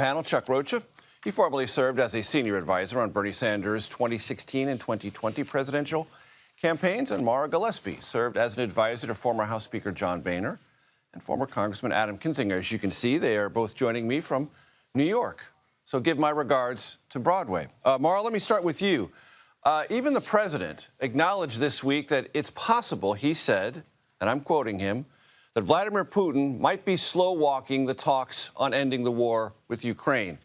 Panel, Chuck Rocha. He formerly served as a senior advisor on Bernie Sanders' 2016 and 2020 presidential campaigns, and Mara Gillespie served as an advisor to former House Speaker John Boehner and former Congressman Adam Kinzinger. As you can see, they are both joining me from New York. So give my regards to Broadway. Mara, let me start with you. Even the president acknowledged this week that it's possible, he said, and I'm quoting him, that Vladimir Putin might be slow-walking the talks on ending the war with Ukraine.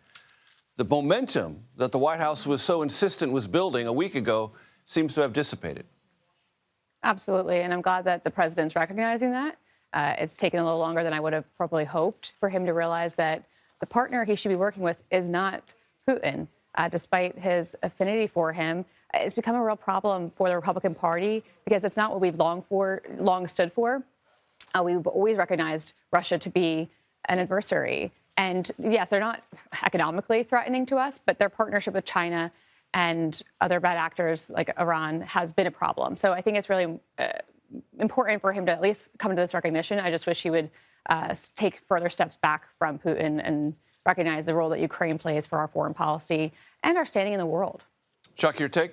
The momentum that the White House was so insistent was building a week ago seems to have dissipated. Absolutely, and I'm glad that the president's recognizing that. It's taken a little longer than I would have probably hoped for him to realize that the partner he should be working with is not Putin. Despite his affinity for him, it's become a real problem for the Republican Party because it's not what we've long stood for. We've always recognized Russia to be an adversary. And yes, they're not economically threatening to us, but their partnership with China and other bad actors like Iran has been a problem. So I think it's really important for him to at least come to this recognition. I just wish he would take further steps back from Putin and recognize the role that Ukraine plays for our foreign policy and our standing in the world. Chuck, your take?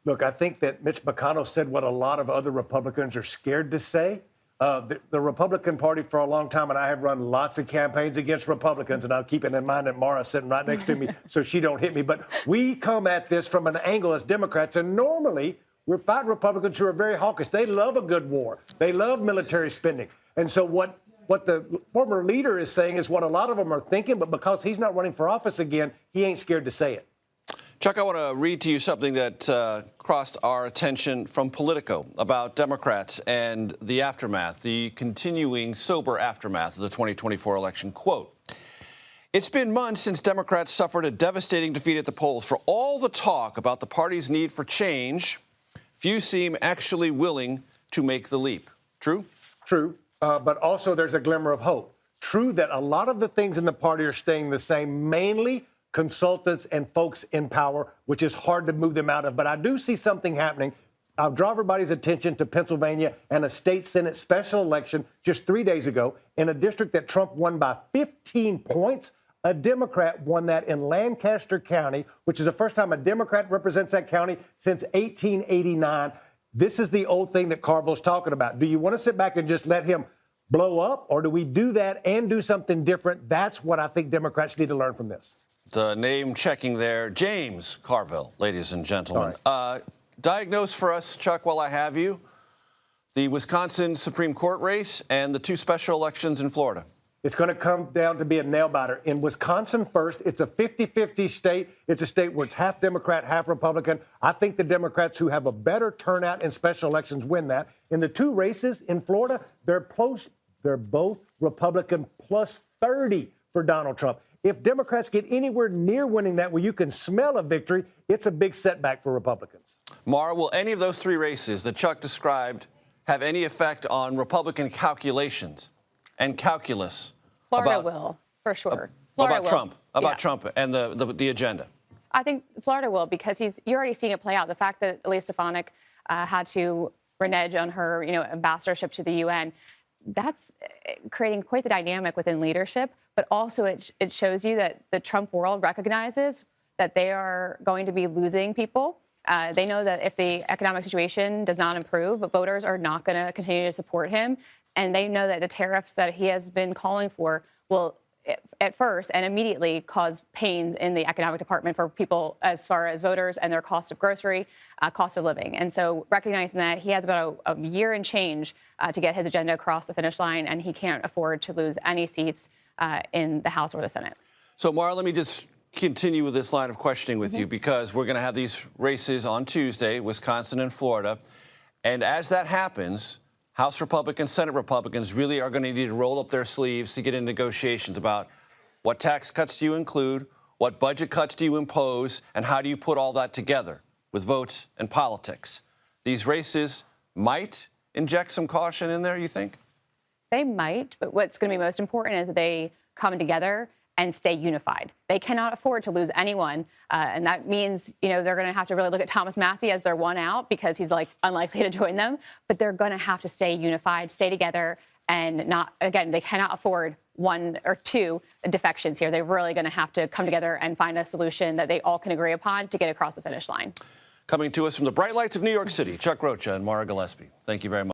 Look, I think that Mitch McConnell said what a lot of other Republicans are scared to say. The Republican Party for a long time, and I have run lots of campaigns against Republicans, and I'll keep it in mind that Mara's sitting right next to me so she don't hit me. But we come at this from an angle as Democrats, and normally we're fighting Republicans who are very hawkish. They love a good war. They love military spending. And so what the former leader is saying is what a lot of them are thinking, but because he's not running for office again, he ain't scared to say it. Chuck, I want to read to you something that crossed our attention from Politico about Democrats and the aftermath, the continuing sober aftermath of the 2024 election. Quote, "It's been months since Democrats suffered a devastating defeat at the polls. For all the talk about the party's need for change, few seem actually willing to make the leap." True? True, but also there's a glimmer of hope. True that a lot of the things in the party are staying the same, mainly consultants and folks in power, which is hard to move them out of. But I do see something happening. I'll draw everybody's attention to Pennsylvania and a state Senate special election just 3 days ago in a district that Trump won by 15 points. A Democrat won that in Lancaster County, which is the first time a Democrat represents that county since 1889. This is the old thing that Carville's talking about. Do you want to sit back and just let him blow up, or do we do that and do something different? That's what I think Democrats need to learn from this. The name checking there, James Carville, ladies and gentlemen. Right. Diagnose for us, Chuck, while I have you, the Wisconsin Supreme Court race and the two special elections in Florida. It's going to come down to be a nail-biter. In Wisconsin first, it's a 50-50 state. It's a state where it's half Democrat, half Republican. I think the Democrats who have a better turnout in special elections win that. In the two races in Florida, they're close. They're both Republican plus 30 for Donald Trump. If Democrats get anywhere near winning that where you can smell a victory, it's a big setback for Republicans. Mara, will any of those three races that Chuck described have any effect on Republican calculations and calculus? Florida will, for sure. Florida about will. Trump and the agenda. I think Florida will, because you're already seeing it play out. The fact that Elise Stefanik had to renege on her, ambassadorship to the UN, that's creating quite the dynamic within leadership. But also it shows you that the Trump world recognizes that they are going to be losing people. They know that if the economic situation does not improve, voters are not going to continue to support him. And they know that the tariffs that he has been calling for will at first and immediately cause pains in the economic department for people as far as voters and their cost of grocery, cost of living. And so recognizing that he has about a year and change to get his agenda across the finish line, and he can't afford to lose any seats in the House or the Senate. So, Mara, let me just continue with this line of questioning with you, because we're going to have these races on Tuesday, Wisconsin and Florida. And as that happens, House Republicans, Senate Republicans really are going to need to roll up their sleeves to get in negotiations about what tax cuts do you include, what budget cuts do you impose, and how do you put all that together with votes and politics. These races might inject some caution in there, you think? They might, but what's going to be most important is that they come together and stay unified. They cannot afford to lose anyone. And that means, they're going to have to really look at Thomas Massie as their one out, because he's unlikely to join them. But they're going to have to stay unified, stay together, and not, again, they cannot afford one or two defections here. They're really going to have to come together and find a solution that they all can agree upon to get across the finish line. Coming to us from the bright lights of New York City, Chuck Rocha and Mara Gillespie. Thank you very much.